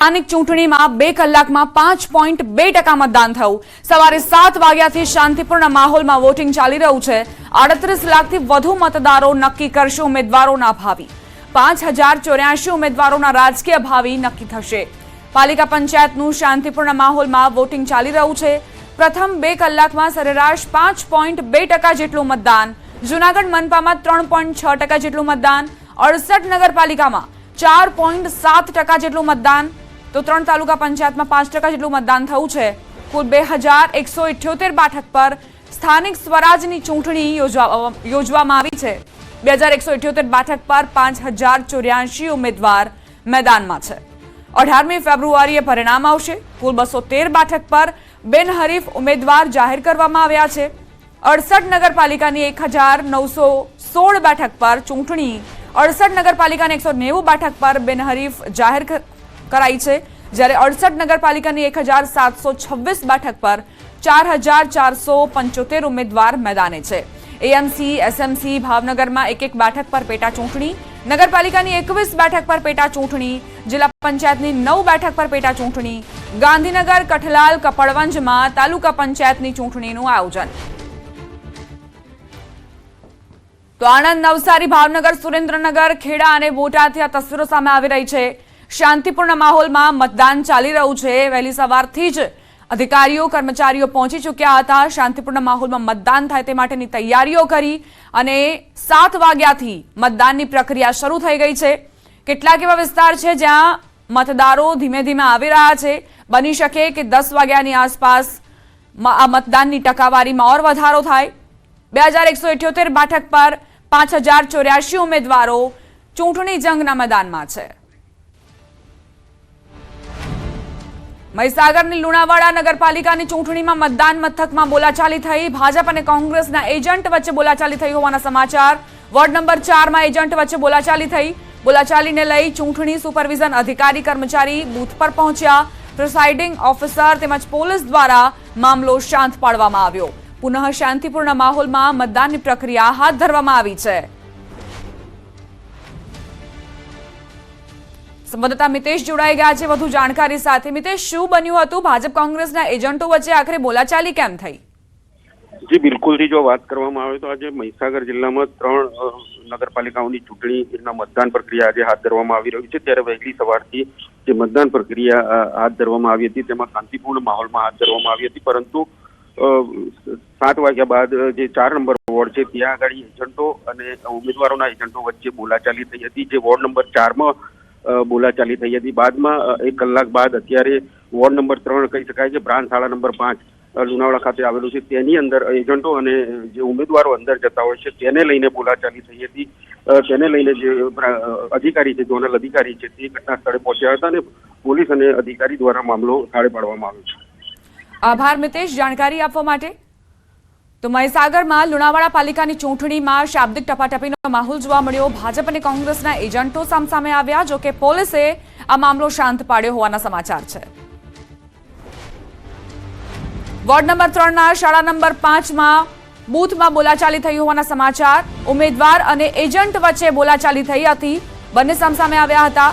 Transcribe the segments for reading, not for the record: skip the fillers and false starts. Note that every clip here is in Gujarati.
સ્થાનિક ચૂંટણીમાં 2 કલાકમાં 5.2% મતદાન થયું। સવારે 7 વાગ્યાથી શાંતિપૂર્ણ માહોલમાં વોટિંગ ચાલી રહ્યું છે। 38 લાખથી વધુ મતદારો નક્કી કરશે ઉમેદવારોના ભાવિ। 5084 ઉમેદવારોના રાજકીય ભાવિ નક્કી થશે। પાલિકા પંચાયતનું શાંતિપૂર્ણ માહોલમાં વોટિંગ ચાલી રહ્યું છે। પ્રથમ 2 કલાકમાં સરેરાશ 5.2% જેટલું મતદાન। જૂનાગઢ મનપામાં 3.6% જેટલું મતદાન। 68 નગરપાલિકામાં 4.7% જેટલું મતદાન। તો 3 તાલુકા પંચાયતમાં 5% જેટલું મતદાન થયું છે। કુલ 2178 બેઠક પર સ્થાનિક સ્વરાજની ચૂંટણી યોજવામાં આવી છે। 2178 બેઠક પર 5084 ઉમેદવાર મેદાનમાં છે। 18મી ફેબ્રુઆરીએ પરિણામ આવશે। કુલ 213 બેઠક પર બિનહરીફ ઉમેદવાર જાહેર કરવામાં આવ્યા છે। 68 નગરપાલિકાની 1916 બેઠક પર ચૂંટણી 68 નગરપાલિકાની 190 બેઠક પર બિનહરીફ જાહેર કરાઈ છે, જ્યારે 68 નગરપાલિકાની 1726 બેઠક પર 4475 ઉમેદવાર મેદાને છે। એએમસી એસએમસી ભાવનગરમાં 1 બેઠક પર પેટા ચૂંટણી, નગરપાલિકાની 21 બેઠક પર પેટા ચૂંટણી, જિલ્લા પંચાયતની 9 બેઠક પર પેટા ચૂંટણી, ગાંધીનગર કઠલાલ કપડવંજમાં તાલુકા પંચાયતની ચૂંટણીનું આયોજન। તો આણંદ, નવસારી, ભાવનગર, સુરેન્દ્રનગર, ખેડા અને બોટાદથી આ તસવીરો સામે આવી રહી છે। શાંતિપૂર્ણ માહોલમાં મતદાન ચાલી રહ્યું છે। વહેલી સવારથી જ અધિકારીઓ કર્મચારીઓ પહોંચી ચૂક્યા હતા। શાંતિપૂર્ણ માહોલમાં મતદાન થાય તે માટેની તૈયારીઓ કરી અને 7 વાગ્યાથી મતદાનની પ્રક્રિયા શરૂ થઈ ગઈ છે। કેટલાક એવા વિસ્તાર છે જ્યાં મતદારો ધીમે ધીમે આવી રહ્યા છે। બની શકે કે 10 વાગ્યાની આસપાસ આ મતદાનની ટકાવારીમાં ઓર વધારો થાય। 2178 બેઠક પર 5084 ઉમેદવારો ચૂંટણી જંગના મેદાનમાં છે। મહીસાગરની લુણાવાડા નગરપાલિકાની ચૂંટણીમાં મતદાન મથકમાં બોલાચાલી થઈ। ભાજપ અને કોંગ્રેસના એજન્ટ વચ્ચે બોલાચાલી થઈ હોવાના સમાચાર। વોર્ડ નંબર 4 માં એજન્ટ વચ્ચે બોલાચાલી થઈ। બોલાચાલીને લઈ ચૂંટણી સુપરવિઝન અધિકારી કર્મચારી બૂથ પર પહોંચ્યા। પ્રિસાઇડિંગ ઓફિસર તેમજ પોલીસ દ્વારા મામલો શાંત પાડવામાં આવ્યો। પુનઃ શાંતિપૂર્ણ માહોલમાં મતદાનની પ્રક્રિયા હાથ ધરવામાં આવી છે। સંવાદદાતા મિતેશ જોડાઈ ગયા છે વધુ જાણકારી સાથે। મિતેશ, શું બન્યું હતું? ભાજપ કોંગ્રેસના એજન્ટો વચ્ચે આખરે બોલાચાલી કેમ થઈ? જી બિલકુલ થી જો વાત કરવામાં આવે તો આજે મહીસાગર જિલ્લામાં 3 નગરપાલિકાઓની ચૂંટણીના મતદાન પ્રક્રિયા આજે હાથ ધરવામાં આવી રહી છે। ત્યારે વહેલી સવારથી જે મતદાન પ્રક્રિયા હાથ ધરવામાં આવી હતી તેમાં શાંતિપૂર્ણ માહોલમાં હાથ ધરવામાં આવી હતી, પરંતુ 7 વાગ્યા બાદ જે 4 નંબર વોર્ડ છે ત્યાં આગળ એજન્ટો અને ઉમેદવારોના એજન્ટો વચ્ચે બોલાચાલી થઈ હતી। જે વોર્ડ નંબર 4માં બોલાચાલી થઈ હતી। બાદમાં 1 કલાક બાદ અત્યારે વોર્ડ નંબર 3 કહી શકાય છે, બ્રાન્ચ શાળા નંબર 5 લુણાવાડા ખાતે આવેલું છે, તેની અંદર એજન્ટો અને જે ઉમેદવારો અંદર જતા હોય છે તેને લઈને બોલાચાલી થઈ હતી। તેને લઈને જે અધિકારી છે, ઝોનલ અધિકારી છે, તે ઘટના સ્થળે પહોંચ્યા હતા અને પોલીસ અને અધિકારી દ્વારા મામલો થાળે પાડવામાં આવ્યો છે। આભાર મિતેશ જાણકારી આપવા માટે। તો મહીસાગરમાં લુણાવાડા પાલિકાની ચૂંટણીમાં શાબ્દિક ટપાટપીનો માહોલ જોવા મળ્યો। ભાજપ અને કોંગ્રેસના એજન્ટો સામે આવ્યા, જોકે પોલીસે આ મામલો શાંત પાડ્યો હોવાના સમાચાર છે। વોર્ડ નંબર 3ના શાળા નંબર 5માં બૂથમાં બોલાચાલી થઈ હોવાના સમાચાર। ઉમેદવાર અને એજન્ટ વચ્ચે બોલાચાલી થઈ હતી, બંને સામે આવ્યા હતા।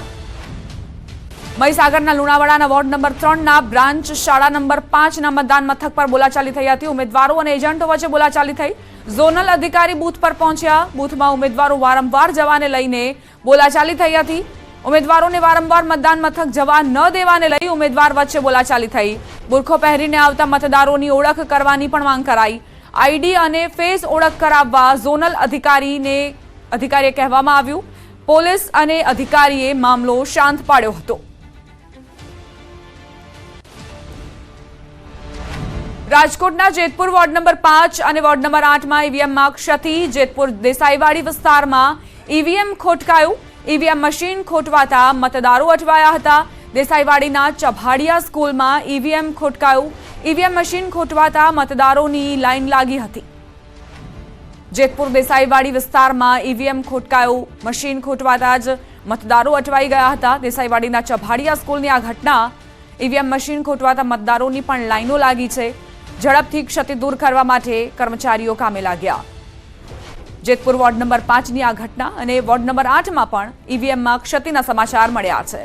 મહીસાગરના લુણાવાડાના વોર્ડ નંબર 3ના બ્રાન્ચ શાળા નંબર 5ના મતદાન મથક પર બોલાચાલી થઈ હતી। ઉમેદવારો અને એજન્ટો વચ્ચે બોલાચાલી થઈ। ઝોનલ અધિકારી બૂથ પર પહોંચ્યા। બૂથમાં ઉમેદવારો વારંવાર જવાને લઈને બોલાચાલી થઈ હતી। ઉમેદવારોને વારંવાર મતદાન મથક જવા ન દેવાને લઈ ઉમેદવાર વચ્ચે બોલાચાલી થઈ। બુરખો પહેરીને આવતા મતદારોની ઓળખ કરવાની પણ માંગ કરાઈ। આઈડી અને ફેસ ઓળખ કરાવવા ઝોનલ અધિકારીએ કહેવામાં આવ્યું। પોલીસ અને અધિકારીએ મામલો શાંત પાડ્યો હતો। રાજકોટના જેતપુર વોર્ડ નંબર 5 અને વોર્ડ નંબર 8માં ઈવીએમમાં ક્ષતિ। જેતપુર દેસાઈવાડી વિસ્તારમાં ઈવીએમ ખોટકાયું। ઈવીએમ મશીન ખોટવાતા મતદારો અટવાયા હતા। દેસાઈવાડીના ચભાડિયા સ્કૂલમાં ઈવીએમ ખોટકાયું। ઈવીએમ મશીન ખોટવાતા મતદારોની લાઈન લાગી હતી। જેતપુર દેસાઈવાડી વિસ્તારમાં ઈવીએમ ખોટકાયું। મશીન ખોટવાતા જ મતદારો અટવાઈ ગયા હતા। દેસાઈવાડીના ચભાડિયા સ્કૂલની આ ઘટના, ઈવીએમ મશીન ખોટવાતા મતદારોની પણ લાઈનો લાગી છે। ઝડપથી ક્ષતિ દૂર કરવા માટે કર્મચારીઓ કામે લાગ્યા। જેતપુર વોર્ડ નંબર 5 ની આ ઘટના અને વોર્ડ નંબર 8 માં પણ ઈવીએમમાં ક્ષતિના સમાચાર મળ્યા છે।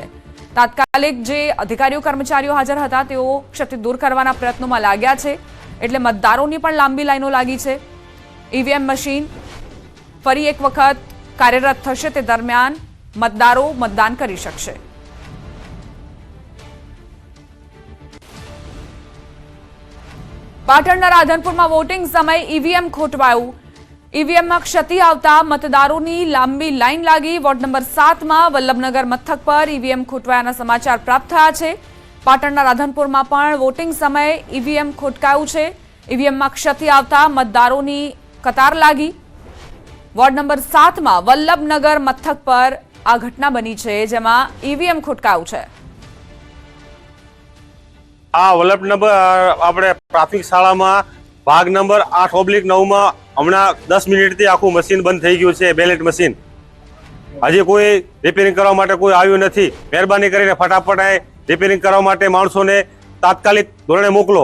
તાત્કાલિક જે અધિકારીઓ કર્મચારીઓ હાજર હતા તેઓ ક્ષતિ દૂર કરવાના પ્રયત્નોમાં લાગ્યા છે, એટલે મતદારોની પણ લાંબી લાઈનો લાગી છે. ઈવીએમ મશીન ફરી એક વખત કાર્યરત થશે તે દરમિયાન મતદારો મતદાન કરી શકશે. પાટણના રાધનપુરમાં વોટિંગ સમયે ઈવીએમ ખોટવાયું. ઈવીએમમાં ક્ષતિ આવતા મતદારોની લાંબી લાઈન લાગી. વોર્ડ નંબર 7માં વલ્લભનગર મથક પર ઈવીએમ ખોટવાયાના સમાચાર પ્રાપ્ત થયા છે. પાટણના રાધનપુરમાં પણ વોટિંગ સમયે ઈવીએમ ખોટકાયું છે. ઈવીએમમાં ક્ષતિ આવતા મતદારોની કતાર લાગી. વોર્ડ નંબર 7માં વલ્લભનગર મથક પર આ ઘટના બની છે, જેમાં ઈવીએમ ખોટકાયું છે. આ વલ્લભનગર આપણે પ્રાથમિક શાળામાં ભાગ નંબર 8/9માં હમણાં 10 મિનિટથી આખું મશીન બંધ થઈ ગયું છે, બેલેટ મશીન. હજી કોઈ રિપેરિંગ કરવા માટે કોઈ આવ્યું નથી. મહેરબાની કરીને ફટાફટ રિપેરિંગ કરવા માટે માણસોને તાત્કાલિક ધોરણે મોકલો.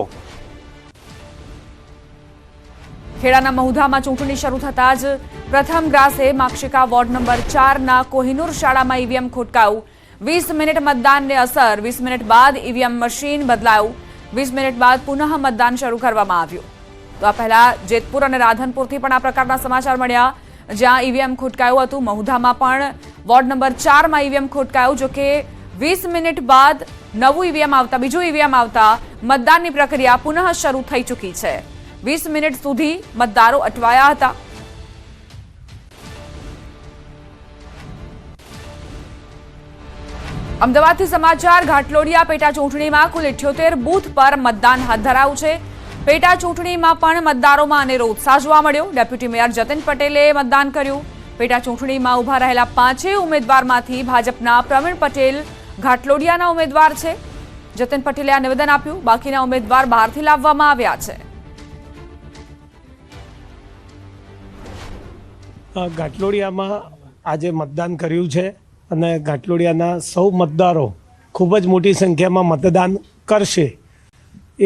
ખેડાના મહુધામાં ચૂંટણી શરૂ થતાં જ પ્રથમ ગ્રાસે માક્ષિકા વોર્ડ નંબર 4ના કોહિનૂર શાળામાં ઈવીએમ ખોટકાયું. 20 મિનિટ મતદાનને અસર. 20 મિનિટ બાદ ઈવીએમ મશીન બદલાયું. 20 મિનિટ બાદ પુનઃ મતદાન શરૂ કરવામાં આવ્યું. તો આ પહેલા જેતપુર અને રાધનપુરથી પણ આ પ્રકારના સમાચાર મળ્યા, જ્યાં ઈવીએમ ખોટકાયું હતું. મહુધામાં પણ વોર્ડ નંબર 4માં ઈવીએમ ખોટકાયું. જો કે 20 મિનિટ બાદ નવું ઈવીએમ આવતા, બીજું ઈવીએમ આવતા મતદાનની પ્રક્રિયા પુનઃ શરૂ થઈ ચૂકી છે. 20 મિનિટ સુધી મતદારો અટવાયા હતા. અમદાવાદથી સમાચાર. ઘાટલોડિયા પેટા ચૂંટણીમાં કુલ 78 બૂથ પર મતદાન હાથ ધરાયું છે. પેટા ચૂંટણીમાં પણ મતદારોમાં અનેરો ઉત્સાહ જોવા મળ્યો. ડેપ્યુટી મેયર જતીન પટેલે મતદાન કર્યું. પેટા ચૂંટણીમાં ઉભા રહેલા 5 ઉમેદવારમાંથી ભાજપના પ્રવીણ પટેલ ઘાટલોડિયાના ઉમેદવાર છે. જતીન પટેલે આ નિવેદન આપ્યું. બાકીના ઉમેદવાર બહારથી લાવવામાં આવ્યા છે. ઘાટલોડિયામાં આજે મતદાન કર્યું છે અને ઘાટલોડિયાના સૌ મતદારો ખૂબ જ મોટી સંખ્યામાં મતદાન કરશે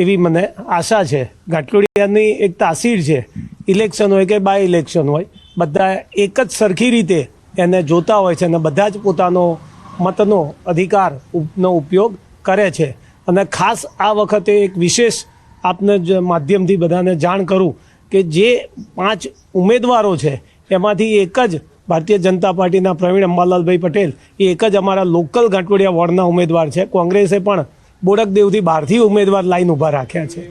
એવી મને આશા છે. ઘાટલોડિયાની એક તાસીર છે, ઇલેક્શન હોય કે બાય ઇલેક્શન હોય, બધા એક જ સરખી રીતે એને જોતા હોય છે અને બધા જ પોતાનો મતનો અધિકારનો ઉપયોગ કરે છે. અને ખાસ આ વખતે એક વિશેષ આપને જ માધ્યમથી બધાને જાણ કરું કે જે 5 ઉમેદવારો છે એમાંથી એક જ ભારતીય જનતા પાર્ટીના પ્રવીણ અંબાલાલભાઈ પટેલ એ એક જ અમારા લોકલ ઘાટલોડિયા વોર્ડના ઉમેદવાર છે. કોંગ્રેસે પણ બોડકદેવથી બહારથી ઉમેદવાર લાઈન ઊભા રાખ્યા છે.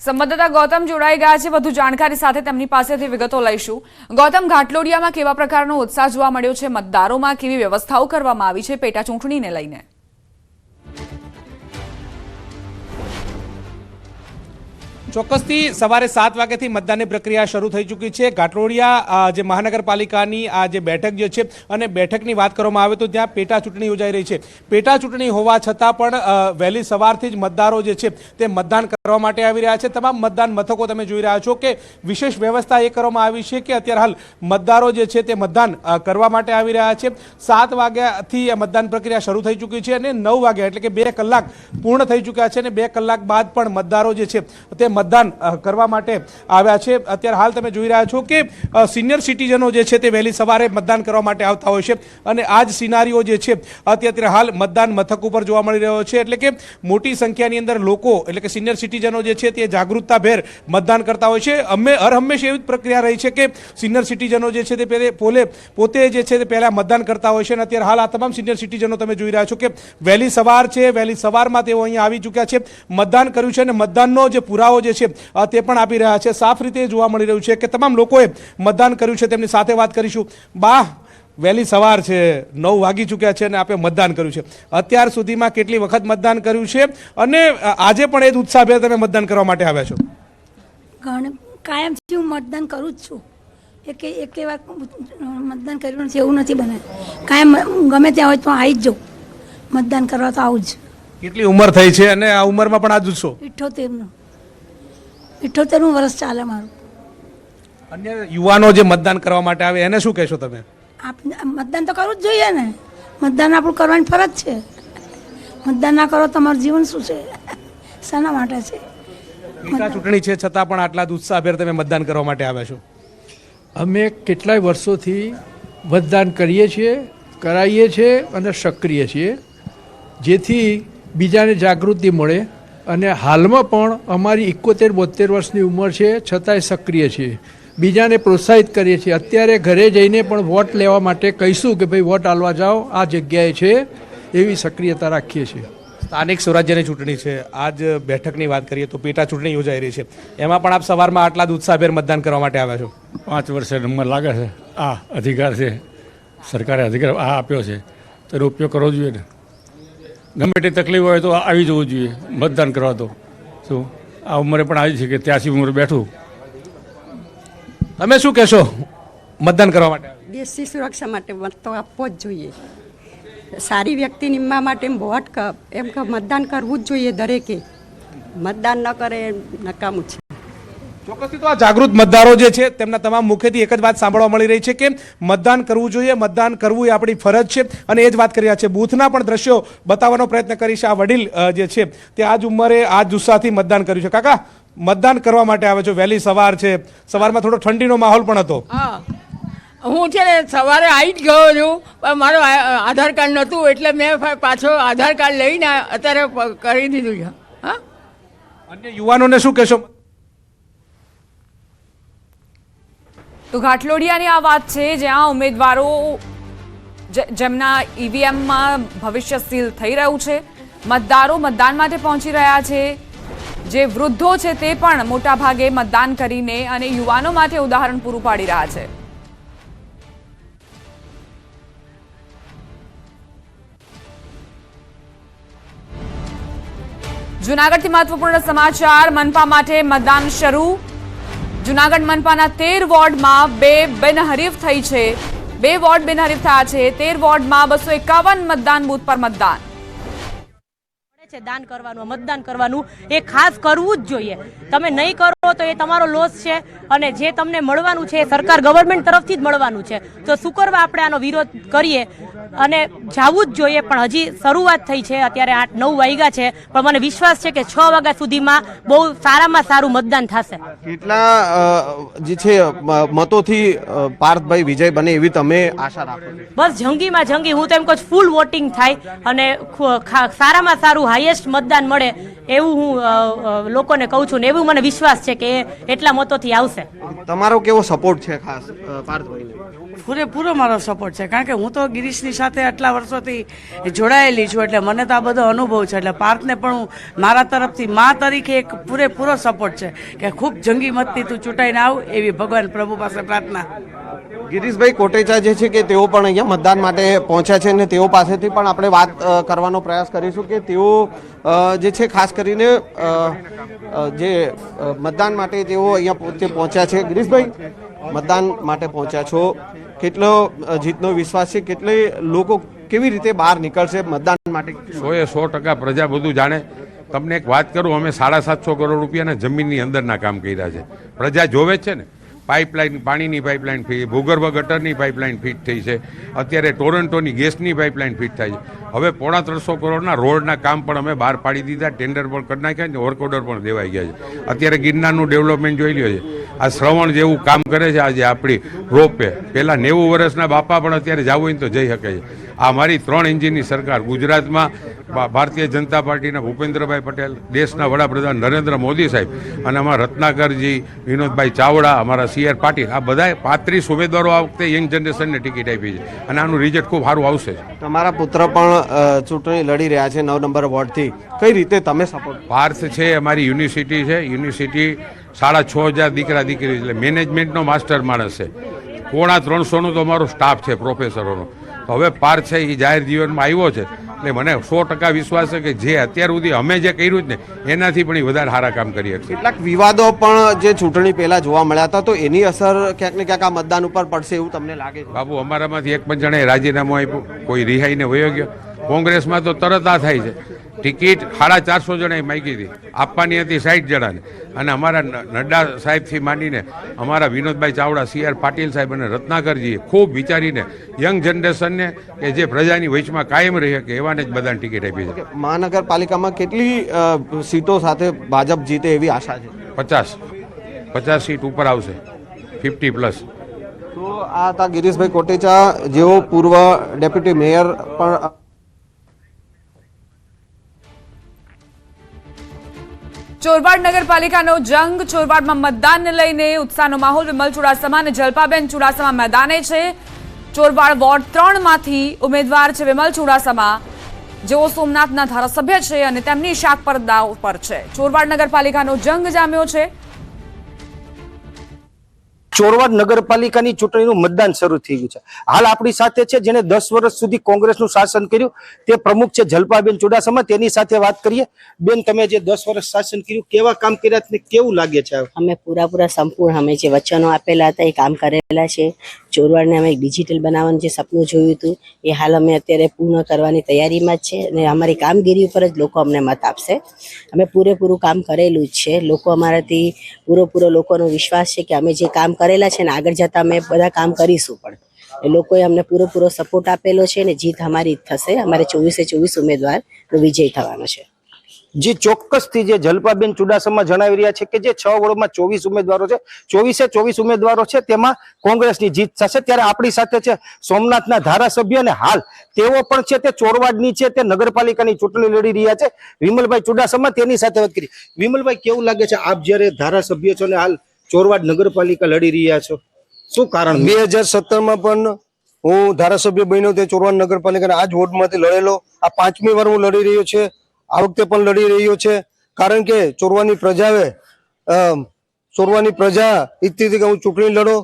સંવાદદાતા ગૌતમ જોડાઈ ગયા છે. વધુ જાણકારી સાથે તેમની પાસેથી વિગતો લઈશું. ગૌતમ, ઘાટલોડિયામાં કેવા પ્રકારનો ઉત્સાહ જોવા મળ્યો છે? મતદારોમાં કેવી વ્યવસ્થાઓ કરવામાં આવી છે પેટા ચૂંટણીને લઈને? ચોક્કસથી સવારે 7 વાગ્યાથી મતદાનની પ્રક્રિયા શરૂ થઈ ચૂકી છે. ઘાટલોડિયા જે મહાનગરપાલિકાની આ જે બેઠક જે છે અને બેઠકની વાત કરવામાં આવે તો ત્યાં પેટા ચૂંટણી યોજાઈ રહી છે. પેટા ચૂંટણી હોવા છતાં પણ વહેલી સવારથી જ મતદારો જે છે તે મતદાન કરવા માટે આવી રહ્યા છે. તમામ મતદાન મથકો તમે જોઈ રહ્યા છો કે વિશેષ વ્યવસ્થા એ કરવામાં આવી છે કે અત્યારે હાલ મતદારો જે છે તે મતદાન કરવા માટે આવી રહ્યા છે. 7 વાગ્યાથી આ મતદાન પ્રક્રિયા શરૂ થઈ ચૂકી છે અને 9 વાગ્યા એટલે કે 2 કલાક પૂર્ણ થઈ ચૂક્યા છે અને 2 કલાક બાદ પણ મતદારો જે છે તે મતદાન કરવા માટે આવ્યા છે. અત્યારે હાલ તમે જોઈ રહ્યા છો કે સિનિયર સિટીઝનો જે છે તે વહેલી સવારે મતદાન કરવા માટે આવતા હોય છે અને આ જ સિનારીઓ જે છે અત્યારે હાલ મતદાન મથક ઉપર જોવા મળી રહ્યો છે. એટલે કે મોટી સંખ્યાની અંદર લોકો એટલે કે સિનિયર સિટીઝનો જે છે તે જાગૃતતાભેર મતદાન કરતા હોય છે. હર હંમેશા એવી પ્રક્રિયા રહી છે કે સિનિયર સિટીઝનો જે છે તે પોતે જે છે તે પહેલા મતદાન કરતા હોય છે અને અત્યારે હાલ આ તમામ સિનિયર સિટીઝનો તમે જોઈ રહ્યા છો કે વહેલી સવાર છે, વહેલી સવારમાં તેઓ અહીંયા આવી ચૂક્યા છે, મતદાન કર્યું છે અને મતદાનનો જે પુરાવો જે છે તે પણ આપી રહ્યા છે. સાફ રીતે જોવા મળી રહ્યું છે કે તમામ લોકોએ મતદાન કર્યું છે. તેમની સાથે વાત કરીશું. બા, વહેલી સવાર છે, 9 વાગી ચૂક્યા છે અને આપણે મતદાન કર્યું છે. અત્યાર સુધીમાં કેટલી વખત મતદાન કર્યું છે અને આજે પણ એ જ ઉત્સાહભેર તમે મતદાન કરવા માટે આવ્યા છો? કાયમથી હું મતદાન કરું જ છું. એક વાર મતદાન કર્યું નથી એવું નથી બને. કાયમ ગમે ત્યાં હોય તો આવી જ જાઉં મતદાન કરવા, તો આવું જ. કેટલી ઉંમર થઈ છે અને આ ઉંમરમાં પણ આ જ ઉત્સવ? 78મું વર્ષ ચાલે મારું. અન્ય યુવાનો જે મતદાન કરવા માટે આવે એને શું કહેશો તમે? મતદાન તો કરવું જ જોઈએ ને. મતદાન આપણું કરવાની ફરજ છે. મતદાન ના કરો તમારું જીવન શું છે? શાના માટે છે? પેટા ચૂંટણી છે છતાં પણ આટલા ઉત્સાહભેર તમે મતદાન કરવા માટે આવ્યા છો? અમે કેટલાય વર્ષોથી મતદાન કરીએ છીએ, કરાવીએ છીએ અને સક્રિય છીએ, જેથી બીજાને જાગૃતિ મળે. અને હાલમાં પણ અમારી 71-72 વર્ષની ઉંમર છે, છતાંય સક્રિય છીએ. બીજાને પ્રોત્સાહિત કરીએ છીએ. અત્યારે ઘરે જઈને પણ વોટ લેવા માટે કહીશું કે ભાઈ વોટ આલવા જાઓ, આ જગ્યાએ છે, એવી સક્રિયતા રાખીએ છીએ. સ્થાનિક સ્વરાજ્યની ચૂંટણી છે. આજ બેઠકની વાત કરીએ તો પેટા ચૂંટણી યોજાઈ રહી છે. એમાં પણ આપ સવારમાં આટલા જ ઉત્સાહભેર મતદાન કરવા માટે આવ્યા છો. 5 વર્ષે નંબર લાગે છે. આ અધિકાર છે, સરકારે અધિકાર આ આપ્યો છે, તેનો ઉપયોગ કરવો જોઈએ ને. ગમે તે તકલીફ હોય તો આવી જવું જોઈએ મતદાન કરવા. તો શું આ ઉંમરે પણ આવી છે કે 83 ઉંમરે બેઠું. તમે શું કહેશો મતદાન કરવા માટે? દેશની સુરક્ષા માટે મત તો આપવો જ જોઈએ. સારી વ્યક્તિ નિમવા માટે વોટ એમ કે મતદાન કરવું જ જોઈએ દરેકે. મતદાન ન કરે નકામું છે. ચોક્કસથી તો આ જાગૃત મતદારો જે છે તેમના તમામ મુખેથી એક જ વાત સાંભળવા મળી રહી છે કે મતદાન કરવું જોઈએ, મતદાન કરવું એ આપણી ફરજ છે. અને એ જ વાત કરી રહ્યા છે. બૂથના પણ દ્રશ્યો બતાવવાનો પ્રયત્ન કરીશ. આ વડીલ જે છે તે આ જ ઉંમરે આ જ ઉત્સાહથી મતદાન કર્યું છે. કાકા, મતદાન કરવા માટે આવે છો, વહેલી સવાર છે, સવારમાં થોડો ઠંડીનો માહોલ પણ હતો. હા, હું છે ને સવારે આવી જ ગયો છું, પણ મારો આધાર કાર્ડ નહોતું એટલે મેં પાછો આધાર કાર્ડ લઈને અત્યારે કરી દીધું છે. હા, અન્ય યુવાનોને શું કહેશો? તો ઘાટલોડિયાની આ વાત છે, જ્યાં ઉમેદવારો જેમના ઈવીએમમાં ભવિષ્ય સીલ થઈ રહ્યું છે, મતદારો મતદાન માટે પહોંચી રહ્યા છે. જે વૃદ્ધો છે તે પણ મોટા ભાગે મતદાન કરીને અને યુવાનો માટે ઉદાહરણ પૂરું પાડી રહ્યા છે. જૂનાગઢથી મહત્વપૂર્ણ સમાચાર. મનપા માટે મતદાન શરૂ. જૂનાગઢ મનપાના 13 વોર્ડમાં 2 બિનહરીફ થઈ છે. 2 વોર્ડ બિનહરીફ થયા છે. 13 વોર્ડમાં 251 મતદાન બૂથ પર મતદાન. દાન કરવાનું, મતદાન કરવાનું એ ખાસ કરવું જ જોઈએ. તમે નહીં કરો તો એ તમારો લોસ છે. અને જે તમને મળવાનું છે એ સરકાર ગવર્મેન્ટ તરફથી જ મળવાનું છે. તો શું કરવા આપણે આનો વિરોધ કરીએ અને જવું જ જોઈએ. પણ હજી શરૂઆત થઈ છે. અત્યારે 8-9 વાગ્યા છે, પણ મને વિશ્વાસ છે કે 6 વાગ્યા સુધીમાં બહુ સારામાં સારું મતદાન થશે. કેટલા જે છે મતોથી પાર્થભાઈ વિજય બને એવી તમે આશા રાખો છો? બસ જંગીમાં જંગી, હું તો એમ કહું ફૂલ વોટિંગ થાય અને સારામાં સારું હાઈએસ્ટ મતદાન મળે એવું હું લોકોને કહું છું ને એવું મને વિશ્વાસ છે કે એટલા મતોથી આવશે. તમારો કેવો સપોર્ટ છે ખાસ પાર્થભાઈને? પૂરેપૂરો મારો સપોર્ટ છે, કારણ કે હું તો ગિરીશની સાથે આટલા વર્ષોથી જોડાયેલી છું, એટલે મને તો આ બધો અનુભવ છે. એટલે પાર્થને પણ હું મારા તરફથી મા તરીકે એક પૂરેપૂરો સપોર્ટ છે કે ખૂબ જંગી મતથી તું ચૂંટાઈને આવ એવી ભગવાન પ્રભુ પાસે પ્રાર્થના. ગિરીશભાઈ કોટેચા જે છે કે તેઓ પણ અહીંયા મતદાન માટે પહોંચ્યા છે અને તેઓ પાસેથી પણ આપણે વાત કરવાનો પ્રયાસ કરીશું કે તેઓ જે છે ખાસ કરીને જે મતદાન માટે તેઓ અહીંયા પોતે પહોંચ્યા છે. ગિરીશભાઈ, મતદાન માટે પહોંચ્યા છો, કેટલો જીતનો વિશ્વાસ છે? કેટલે લોકો કેવી રીતે બહાર નીકળશે મતદાન માટે? 100% પ્રજા બધું જાણે. તમને એક વાત કરું, અમે 750 કરોડ રૂપિયાના જમીનની અંદરના કામ કર્યા છે. પ્રજા જોવે છે ને. પાઇપલાઇન, પાણીની પાઇપલાઇન ફિટ, ભૂગર્ભ ગટરની પાઇપલાઇન ફિટ થઈ છે. અત્યારે ટોરન્ટોની ગેસની પાઇપલાઇન ફિટ થાય છે. હવે 350 કરોડના રોડના કામ પણ અમે બહાર પાડી દીધા, ટેન્ડર પણ કરી નાખ્યા ને વર્ક ઓર્ડર પણ દેવાઈ ગયા છે. અત્યારે ગિરનારનું ડેવલપમેન્ટ જોઈ લ્યો છે. આ શ્રવણ જેવું કામ કરે છે આજે આપણી રોપે. પહેલાં 90 વર્ષના બાપા પણ અત્યારે જવું હોય તો જઈ શકે છે. આ મારી 3 એન્જિનની સરકાર ગુજરાતમાં ભારતીય જનતા પાર્ટીના ભૂપેન્દ્રભાઈ પટેલ, દેશના વડાપ્રધાન નરેન્દ્ર મોદી સાહેબ અને અમારા રત્નાકરજી, વિનોદભાઈ ચાવડા, અમારા CR પાટીલ, આ બધાએ 35 ઉમેદવારો આ વખતે યંગ જનરેશનને ટિકિટ આપી છે અને આનું રિઝલ્ટ ખૂબ સારું આવશે. તમારા પુત્ર પણ ચૂંટણી લડી રહ્યા છે 9 નંબર વોર્ડથી. કઈ રીતે તમે સપોર્ટ? પાર્થ છે, અમારી યુનિવર્સિટી છે. યુનિવર્સિટી 6,500 દીકરા દીકરી એટલે મેનેજમેન્ટનો માસ્ટર માણસ છે. 350નો તો અમારો સ્ટાફ છે, પ્રોફેસરોનો. હવે પાર્થ છે એ જાહેર જીવનમાં આવ્યો છે એટલે મને 100% વિશ્વાસ છે કે જે અત્યાર સુધી અમે જે કર્યું જ ને એનાથી પણ વધારે સારા કામ કરી શકશે. કેટલાક વિવાદો પણ જે ચૂંટણી પહેલા જોવા મળ્યા હતા, તો એની અસર ક્યાંક ને ક્યાંક આ મતદાન ઉપર પડશે એવું તમને લાગે છે? બાબુ, અમારામાંથી એક પણ જણે રાજીનામું આપ્યું, કોઈ રિહાઈને વયો ગયો. કોંગ્રેસમાં તો તરત આ થાય છે. ટિકિટ 450 જણાએ માગી હતી, આપવાની હતી 60 જણાને. અને અમારા નડ્ડા સાહેબથી માંડીને અમારા વિનોદભાઈ ચાવડા, CR પાટીલ સાહેબ અને રત્નાકરજીએ ખૂબ વિચારીને યંગ જનરેશનને કે જે પ્રજાની વચમાં કાયમ રહી શકે એવાને જ બધાને ટિકિટ આપી છે. મહાનગરપાલિકામાં કેટલી સીટો સાથે ભાજપ જીતે એવી આશા છે? 50 સીટ ઉપર આવશે, 50+. તો આ હતા ગિરીશભાઈ કોટેચા, જેઓ પૂર્વ ડેપ્યુટી મેયર પણ ચોરવાડ નગરપાલિકાનો જંગ. ચોરવાડમાં મતદાનને લઈને ઉત્સાહનો માહોલ. વિમલ ચુડાસમા અને જલ્પાબેન ચુડાસમા મેદાને છે. ચોરવાડ વોર્ડ 3 માંથી ઉમેદવાર છે વિમલ ચુડાસમા, જેઓ સોમનાથના ધારાસભ્ય છે અને તેમની શાક પર દાવ પર છે. ચોરવાડ નગરપાલિકાનો જંગ જામ્યો છે. ચોરવાડ નગરપાલિકાની ચૂંટણીનું મતદાન શરૂ થઈ ગયું છે. હાલ આપણી સાથે છે જેને 10 વર્ષ સુધી કોંગ્રેસનું શાસન કર્યું, તે પ્રમુખ છે જલ્પાબેન ચુડાસમા. તેની સાથે વાત કરીએ. બેન, તમે જે 10 વર્ષ શાસન કર્યું, કેવા કામ કર્યા ને કેવું લાગે છે? અમે પૂરા સંપૂર્ણ અમે જે વચનો આપેલા હતા એ કામ કરેલા છે. ચોરવાડને અમે ડિજિટલ બનાવવાનું જે સપનું જોયું હતું એ હાલ અમે અત્યારે પૂર્ણ કરવાની તૈયારીમાં જ છે અને અમારી કામગીરી ઉપર જ લોકો અમને મત આપશે. અમે પૂરેપૂરું કામ કરેલું જ છે. લોકો અમારાથી પૂરો લોકોનો વિશ્વાસ છે કે અમે જે કામ કરેલા છે ને આગળ જતા અમે બધા કામ કરીશું. પણ એ લોકોએ અમને પૂરો સપોર્ટ આપેલો છે ને જીત અમારી જ થશે. અમારે 24 ઉમેદવારનો વિજય થવાનો છે. જે ચોક્કસથી જે જલ્પાબેન ચુડાસમા જણાવી રહ્યા છે કે જે 6 વોર્ડમાં 24 ઉમેદવારો છે, 24 ઉમેદવારો છે તેમાં કોંગ્રેસની જીત થશે. ત્યારે આપણી સાથે છે સોમનાથના ધારાસભ્ય અને હાલ તેઓ પણ છે તે ચોરવાડની છે તે નગરપાલિકાની ચૂંટણી લડી રહ્યા છે, વિમલભાઈ ચુડાસમા. તેની સાથે વાત કરી. વિમલભાઈ, કેવું લાગે છે આપ જ્યારે ધારાસભ્ય છો ને હાલ ચોરવાડ નગરપાલિકા લડી રહ્યા છો, શું કારણ? 2017માં પણ હું ધારાસભ્ય બન્યો તે ચોરવાડ નગરપાલિકાના આ જ વોર્ડમાંથી લડેલો. આ 5મી વાર હું લડી રહ્યો છે. આ વખતે પણ લડી રહ્યો છે, કારણ કે ચોરવાની પ્રજા ઈચ્છતી હતી કે હું ચૂંટણી લડો.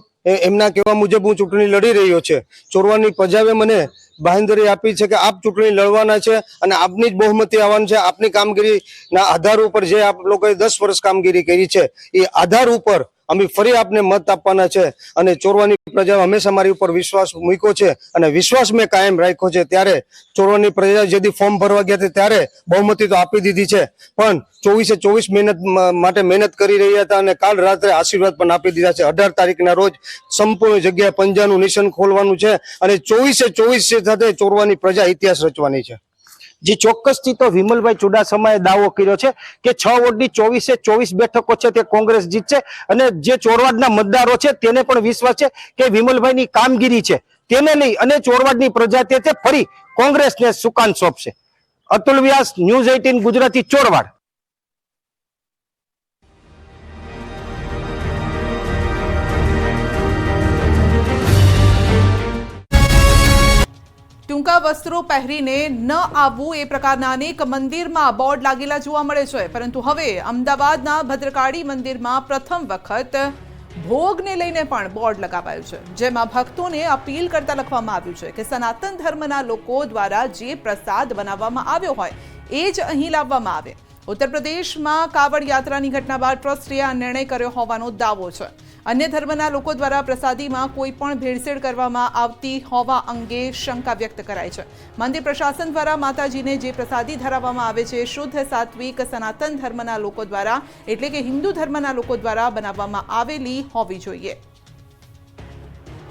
એમના કહેવા મુજબ હું ચૂંટણી લડી રહ્યો છે. ચોરવાની પ્રજાએ મને બાંહેધરી આપી છે કે આપ ચૂંટણી લડવાના છે અને આપની જ બહુમતી આવવાની છે. આપની કામગીરીના આધાર ઉપર જે આપ લોકોએ 10 વર્ષ કામગીરી કરી છે એ આધાર ઉપર અમે ફરી આપને મત આપવાના છે. અને ચોરવાની પ્રજાએ હંમેશા મારી ઉપર વિશ્વાસ મૂક્યો છે અને વિશ્વાસ મેં કાયમ રાખ્યો છે. ત્યારે ચોરવાની પ્રજા જેથી ફોર્મ ભરવા ગયા હતા ત્યારે બહુમતી તો આપી દીધી છે, પણ 24 મહેનત કરી રહ્યા હતા અને કાલ રાત્રે આશીર્વાદ પણ આપી દીધા છે. 18 તારીખના રોજ સંપૂર્ણ જગ્યાએ પંજાનું નિશાન ખોલવાનું છે અને 24 સાથે ચોરવાની પ્રજા ઇતિહાસ રચવાની છે. જે ચોક્કસથી તો વિમલભાઈ ચુડાસમાએ દાવો કર્યો છે કે 6 વોર્ડની 24 બેઠકો છે તે કોંગ્રેસ જીતશે અને જે ચોરવાડના મતદારો છે તેને પણ વિશ્વાસ છે કે વિમલભાઈની કામગીરી છે તેને લઈ અને ચોરવાડની પ્રજા તે ફરી કોંગ્રેસને સુકાન સોંપશે. અતુલ વ્યાસ, ન્યૂઝ 18 ગુજરાતી, ચોરવાડ. ટૂંકા વસ્ત્રો પહેરીને ન આવવું એ પ્રકારના અનેક મંદિરમાં બોર્ડ લાગેલા જોવા મળે છે, પરંતુ હવે અમદાવાદના ભદ્રકાળી મંદિરમાં પ્રથમ વખત ભોગને લઈને પણ બોર્ડ લગાવાયું છે, જેમાં ભક્તોને અપીલ કરતા લખવામાં આવ્યું છે કે સનાતન ધર્મના લોકો દ્વારા જે પ્રસાદ બનાવવામાં આવ્યો હોય એ જ અહીં લાવવામાં આવે. ઉત્તર પ્રદેશમાં કાવડ યાત્રાની ઘટના બાદ ટ્રસ્ટે આ નિર્ણય કર્યો હોવાનો દાવો છે. અન્ય ધર્મના લોકો દ્વારા પ્રસાદીમાં કોઈ પણ ભેળસેળ કરવામાં આવતી હોવા અંગે શંકા વ્યક્ત કરાઈ છે. મંદિર પ્રશાસન દ્વારા માતાજીને જે પ્રસાદી ધરાવવામાં આવે છે શુદ્ધ સાત્વિક સનાતન ધર્મના લોકો દ્વારા એટલે કે હિન્દુ ધર્મના લોકો દ્વારા બનાવવામાં આવેલી હોવી જોઈએ.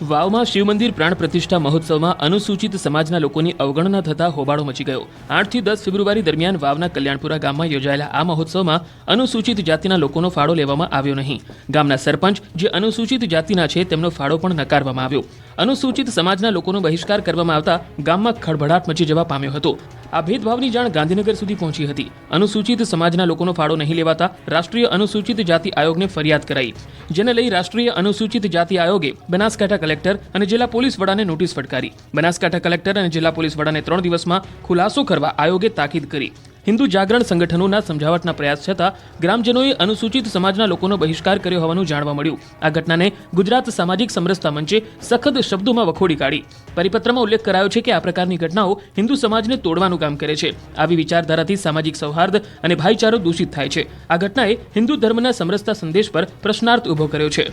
વાવમાં શિવ મંદિર પ્રાણ પ્રતિષ્ઠા મહોત્સવમાં અનુસૂચિત સમાજના લોકોની અવગણના થતા હોબાળો મચી ગયો. 8 થી 10 ફેબ્રુઆરી દરમિયાન વાવના કલ્યાણપુરા ગામમાં યોજાયેલા આ મહોત્સવમાં અનુસૂચિત જાતિના લોકોનો ફાળો લેવામાં આવ્યો નહીં. ગામના સરપંચ જે અનુસૂચિત જાતિના છે તેમનો ફાળો પણ નકારવામાં આવ્યો. અનુસૂચિત સમાજના લોકોનો બહિષ્કાર કરવામાં આવતા ગામમાં ખળભળાટ મચી જવા પામ્યો હતો. આ ભેદભાવની જાણ ગાંધીનગર સુધી પહોંચી હતી. અનુસૂચિત સમાજના લોકોનો ફાળો નહીં લેવાતા રાષ્ટ્રીય અનુસૂચિત જાતિ આયોગને ફરિયાદ કરાઈ, જેને લઈ રાષ્ટ્રીય અનુસૂચિત જાતિ આયોગે બનાસકાંઠા કલેક્ટર અને જિલ્લા પોલીસ વડાને નોટિસ ફટકારી. બનાસકાંઠા કલેક્ટર અને જિલ્લા પોલીસ વડાને 3 દિવસમાં ખુલાસો કરવા આયોગે તાકીદ કરી. હિન્દુ જાગરણ સંગઠનોના સમજાવટના પ્રયાસ છતાં ગ્રામજનોએ અનુસૂચિત સમાજના લોકોનો બહિષ્કાર કર્યો હોવાનું જાણવા મળ્યું. આ ઘટનાને ગુજરાત સામાજિક સમરસતા મંચે સખત શબ્દોમાં વખોડી કાઢી. પરિપત્રમાં ઉલ્લેખ કરાયો છે કે આ પ્રકારની ઘટનાઓ હિન્દુ સમાજને તોડવાનું કામ કરે છે. આવી વિચારધારાથી સામાજિક સૌહાર્દ અને ભાઈચારો દૂષિત થાય છે. આ ઘટનાએ હિન્દુ ધર્મના સમરસતા સંદેશ પર પ્રશ્નાર્થ ઉભો કર્યો છે.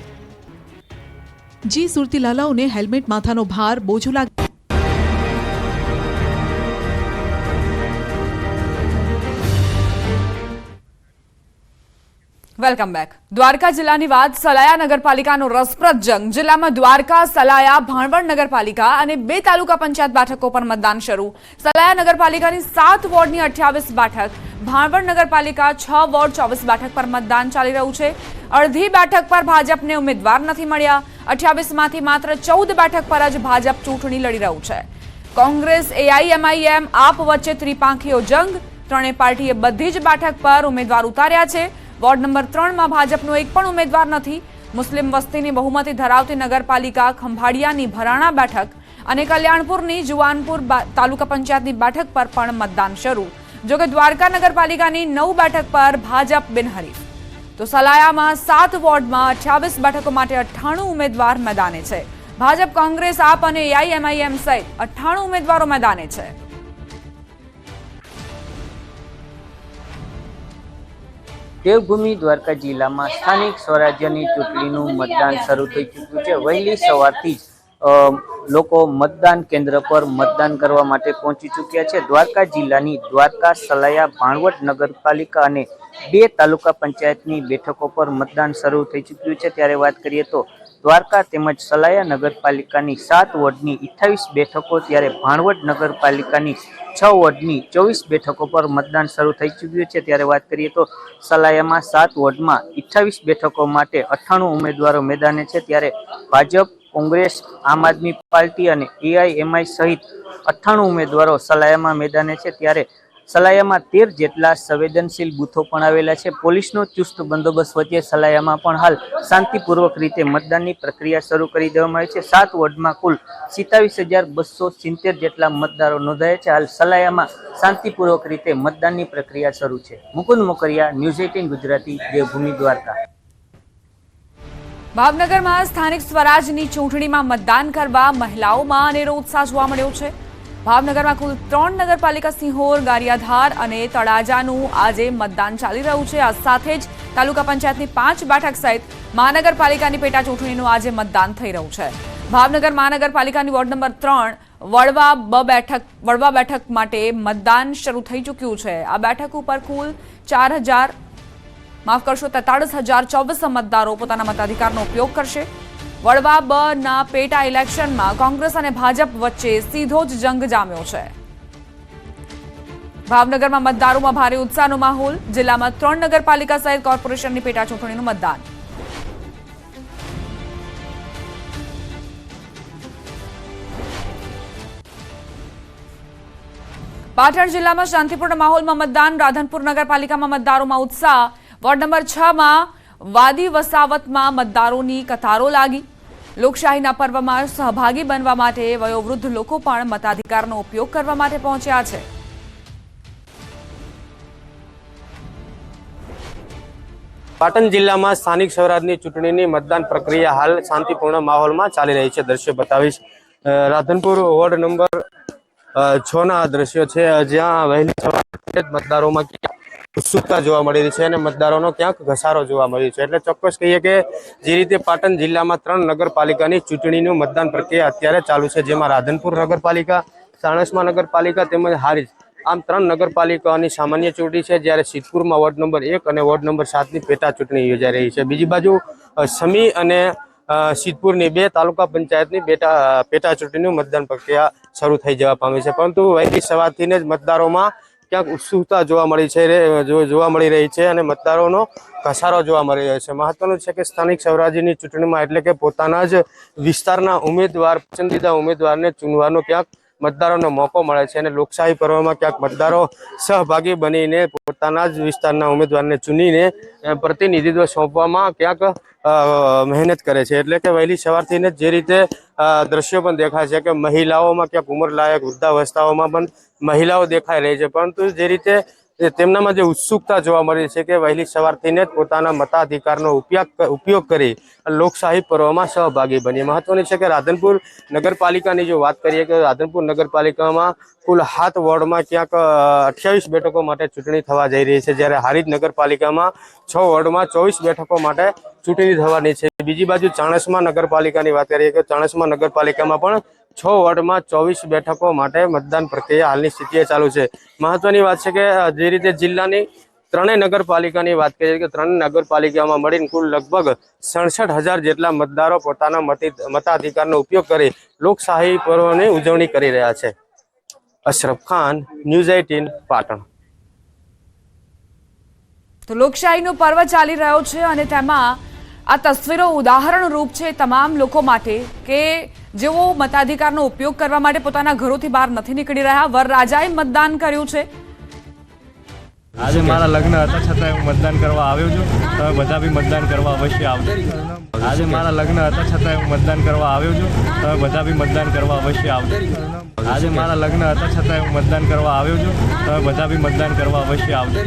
જી સુરતીલાલાઓને હેલ્મેટ માથાનો ભાર બોજો લાગે. Welcome back. દ્વારકા જિલ્લાની વાત. સલાયા નગરપાલિકાનો રસપ્રદ જંગ. જિલ્લામાં દ્વારકા, સલાયા, ભાણવડ નગરપાલિકા અને 2 તાલુકા પંચાયત બેઠકો પર મતદાન શરૂ. સલાયા નગરપાલિકાની 7 વોર્ડની 28 બેઠક, ભાણવડ નગરપાલિકા 6 વોર્ડ 24 બેઠક પર મતદાન ચાલી રહ્યું છે. અડધી બેઠક પર ભાજપને ઉમેદવાર નથી મળ્યા. 28માંથી માત્ર 14 બેઠક પર જ ભાજપ ચૂંટણી લડી રહ્યું છે. કોંગ્રેસ, AIMIM, આપ વચ્ચે ત્રિપાંખીયો જંગ. ત્રણેય પાર્ટીએ બધી જ બેઠક પર ઉમેદવાર ઉતાર્યા છે. વોર્ડ નંબર 3માં ભાજપનો એક પણ ઉમેદવાર નથી. મુસ્લિમ વસ્તીની બહુમતી ધરાવતી નગરપાલિકા ખંભાળિયાની ભરાણા બેઠક અને કલ્યાણપુરની જુવાનપુર તાલુકા પંચાયતની બેઠક પર પણ મતદાન શરૂ. જોકે દ્વારકા નગરપાલિકાની 9 બેઠક પર ભાજપ બિનહરીફ. તો સલાયામાં 7 વોર્ડમાં 28 બેઠકો માટે 98 ઉમેદવાર મેદાને છે. ભાજપ, કોંગ્રેસ, આપ અને AIMIM સહિત 98 ઉમેદવારો મેદાને છે. દેવભૂમિ દ્વારકા જિલ્લામાં સ્થાનિક સ્વરાજ્યની ચૂંટણીનું મતદાન શરૂ થઈ ચૂક્યું છે. વહેલી સવારથી જ લોકો મતદાન કેન્દ્ર પર મતદાન કરવા માટે પહોંચી ચૂક્યા છે. દ્વારકા જિલ્લાની દ્વારકા, સલાયા, ભાણવડ નગરપાલિકા અને 2 તાલુકા પંચાયતની બેઠકો પર મતદાન શરૂ થઈ ચૂક્યું છે. ત્યારે વાત કરીએ તો દ્વારકા તેમજ સલાયા નગરપાલિકાની 7 વોર્ડની 28 બેઠકો, ત્યારે ભાણવડ નગરપાલિકાની 6 વોર્ડની 24 બેઠકો પર મતદાન શરૂ થઈ ચૂક્યું છે. ત્યારે વાત કરીએ તો સલાયામાં 7 વોર્ડમાં 28 બેઠકો માટે 98 ઉમેદવારો મેદાને છે. ત્યારે ભાજપ, કોંગ્રેસ, આમ આદમી પાર્ટી અને AIMI સહિત 98 ઉમેદવારો સલાયામાં મેદાને છે. ત્યારે સલાયામાં 13 જેટલા સંવેદનશીલ બૂથો પણ આવેલા છે. પોલીસનો ચુસ્ત બંદોબસ્ત વચ્ચે સલાયામાં પણ હાલ શાંતિપૂર્વક રીતે મતદાનની પ્રક્રિયા શરૂ કરી દેવામાં આવી છે. 7 વોર્ડમાં કુલ 27,270 જેટલા મતદારો નોંધાયા છે. હાલ સલાયામાં શાંતિપૂર્વક રીતે મતદાનની પ્રક્રિયા શરૂ છે. મુકુંદ મોકરિયા, ન્યૂઝ 18 ગુજરાતી, દેવભૂમિ દ્વારકા. ભાવનગરમાં સ્થાનિક સ્વરાજની ચૂંટણીમાં મતદાન કરવા મહિલાઓમાં અનેરો ઉત્સાહ જોવા મળ્યો છે. ભાવનગરમાં કુલ 3 નગરપાલિકા સિંહોર, ગારિયાધાર અને તળાજાનું આજે મતદાન ચાલી રહ્યું છે. આ સાથે જ તાલુકા પંચાયતની 5 બેઠક સહિત મહાનગરપાલિકાની પેટા ચૂંટણીનું આજે મતદાન થઈ રહ્યું છે. ભાવનગર મહાનગરપાલિકાની વોર્ડ નંબર 3 વડવા બેઠક માટે મતદાન શરૂ થઈ ચૂક્યું છે. આ બેઠક ઉપર કુલ 43,024 મતદારો પોતાના મતાધિકારનો ઉપયોગ કરશે. વડવા બ ના પેટા ઇલેક્શનમાં કોંગ્રેસ અને ભાજપ વચ્ચે સીધો જ જંગ જામ્યો છે. ભાવનગરમાં મતદારોમાં ભારે ઉત્સાહનો માહોલ. જિલ્લામાં 3 નગરપાલિકા સહિત કોર્પોરેશનની પેટા ચૂંટણીનું મતદાન. પાટણ જિલ્લામાં શાંતિપૂર્ણ માહોલમાં મતદાન. રાધનપુર નગરપાલિકામાં મતદારોમાં ઉત્સાહ. વોર્ડ નંબર 6માં વાદી વસાવતમાં મતદારોની કતારો લાગી. લોકશાહીના પર્વમાં સહભાગી બનવા માટે વયોવૃદ્ધ લોકો પણ મતાધિકારનો ઉપયોગ કરવા માટે પહોંચ્યા છે. પાટણ જિલ્લામાં સ્થાનિક સ્વરાજની ચૂંટણીની મતદાન પ્રક્રિયા હાલ શાંતિપૂર્ણ માહોલમાં ચાલી રહી છે. દ્રશ્ય બતાવીશ. રાધનપુર વોર્ડ નંબર 6 ના દ્રશ્યો છે, જ્યાં વહેલી સવારે મતદારોમાં ઉત્સુકતા જોવા મળી રહી છે અને મતદારોનો ક્યાંક ઘસારો જોવા મળ્યો છે. એટલે ચોક્કસ કહીએ કે જે રીતે પાટણ જિલ્લામાં 3 નગરપાલિકાની ચૂંટણીનું મતદાન પ્રક્રિયા અત્યારે ચાલુ છે, જેમાં રાધનપુર નગરપાલિકા, ચાણસ્મા નગરપાલિકા તેમજ હારીજ, આમ 3 નગરપાલિકાઓની સામાન્ય ચૂંટણી છે. જ્યારે સિદ્ધપુરમાં વોર્ડ નંબર 1 અને વોર્ડ નંબર 7ની પેટા ચૂંટણી યોજાઈ રહી છે. બીજી બાજુ સમી અને સિદ્ધપુરની 2 તાલુકા પંચાયતની પેટા ચૂંટણીનું મતદાન પ્રક્રિયા શરૂ થઈ જવા પામી છે. પરંતુ વહેલી સવારથી જ મતદારોમાં ક્યાંક ઉત્સુકતા જોવા મળી રહી છે અને મતદારોનો ઘસારો જોવા મળી રહ્યો છે. મહત્વનું છે કે સ્થાનિક સ્વરાજ્યની ચૂંટણીમાં એટલે કે પોતાના જ વિસ્તારના ઉમેદવાર, પસંદીદા ઉમેદવારને ચૂનવાનો ક્યાંક મતદારોનો મોકો મળે છે અને લોકશાહી પર્વમાં ક્યાંક મતદારો સહભાગી બનીને પોતાના જ વિસ્તારના ઉમેદવારને ચૂનીને પ્રતિનિધિત્વ સોંપવામાં ક્યાંક મહેનત કરે છે. એટલે કે વહેલી સવારથી જે રીતે દ્રશ્યો પણ દેખાય છે કે મહિલાઓમાં ક્યાંક ઉંમરલાયક વૃદ્ધાવસ્થાઓમાં પણ મહિલાઓ દેખાઈ રહી છે. પરંતુ જે રીતે તેમનામાં જે ઉત્સુકતા જોવા મળી છે કે વહેલી સવારથી જ પોતાના મતાધિકારનો ઉપયોગ કરી લોકશાહી પર્વમાં સહભાગી બની. મહત્વની છે કે રાધનપુર નગરપાલિકાની જો વાત કરીએ કે રાધનપુર નગરપાલિકામાં કુલ 7 વોર્ડમાં ક્યાંક 28 બેઠકો માટે ચૂંટણી થવા જઈ રહી છે. જ્યારે હારીજ નગરપાલિકામાં 6 વોર્ડમાં 24 બેઠકો માટે ચૂંટણી થવાની છે. બીજી બાજુ ચાણસ્મા નગરપાલિકાની વાત કરીએ કે ચાણસ્મા નગરપાલિકામાં પણ 6 વોર્ડમાં 24 બેઠકો માટે મતદાન પ્રક્રિયા હાલની સ્થિતિએ ચાલુ છે. મહત્વની વાત છે કે જે રીતે જિલ્લાની ત્રણેય નગરપાલિકાની વાત કરીએ કે ત્રણેય નગરપાલિકામાં મળીને કુલ લગભગ 67,000 જેટલા મતદારો પોતાના મતાધિકારનો ઉપયોગ કરી લોકશાહી પર્વની ઉજવણી કરી રહ્યા છે. અશરફ ખાન, ન્યૂઝ 18, પાટણ. તો લોકશાહીનો પર્વ ચાલી રહ્યો છે અને તેમાં આ તસવીરો ઉદાહરણ રૂપ છે તમામ લોકો માટે કે જેઓ મતાધિકારનો ઉપયોગ કરવા માટે પોતાના ઘરોથી બહાર નથી નીકળી રહ્યા. વરરાજાએ મતદાન કર્યું છે. આજે મારા લગ્ન હતા છતાં હું મતદાન કરવા આવ્યો છું. તમે બધા બી મતદાન કરવા અવશ્ય આવજો. આજે મારા લગ્ન હતા છતાં હું મતદાન કરવા આવ્યો છું. તમે બધા બી મતદાન કરવા અવશ્ય આવજો. આજે મારા લગ્ન હતા છતાં હું મતદાન કરવા આવ્યો છું. તમે બધા બી મતદાન કરવા અવશ્ય આવજો.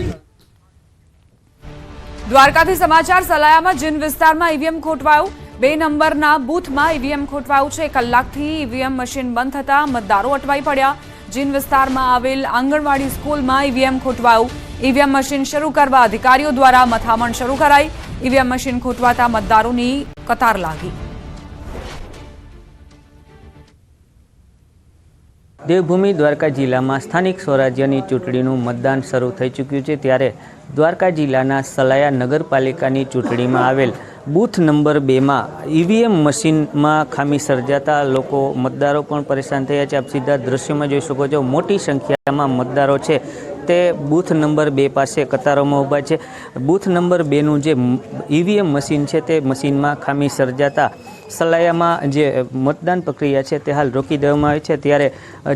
દ્વારકાથી સમાચાર. સલાયામાં જીન વિસ્તારમાં ઈવીએમ ખોટવાયું. 2 નંબરના બૂથમાં ઈવીએમ ખોટવાયું છે. કલાકથી ઈવીએમ મશીન બંધ થતા મતદારો અટવાઈ પડ્યા. જીન વિસ્તારમાં આવેલ આંગણવાડી સ્કૂલમાં ઈવીએમ ખોટવાયું. ઈવીએમ મશીન શરૂ કરવા અધિકારીઓ દ્વારા મથામણ શરૂ કરાઈ. ઈવીએમ મશીન ખોટવાતા મતદારોની કતાર લાગી. દેવભૂમિ દ્વારકા જિલ્લામાં સ્થાનિક સ્વરાજ્યની ચૂંટણીનું મતદાન શરૂ થઈ ચૂક્યું છે. ત્યારે દ્વારકા જિલ્લાના સલાયા નગરપાલિકાની ચૂંટણીમાં આવેલ બૂથ નંબર 2માં ઈવીએમ મશીનમાં ખામી સર્જાતા લોકો મતદારો પણ પરેશાન થયા છે. આપ સીધા દ્રશ્યોમાં જોઈ શકો છો, મોટી સંખ્યામાં મતદારો છે તે બૂથ નંબર 2 પાસે કતારોમાં ઊભા છે. બૂથ નંબર 2નું જે ઈવીએમ મશીન છે તે મશીનમાં ખામી સર્જાતા સલાયામાં જે મતદાન પ્રક્રિયા છે તે હાલ રોકી દેવામાં આવી છે. ત્યારે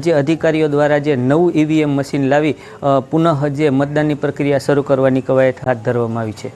જે અધિકારીઓ દ્વારા જે નવું ઈવીએમ મશીન લાવી પુનઃ જે મતદાનની પ્રક્રિયા શરૂ કરવાની કવાયત હાથ ધરવામાં આવી છે.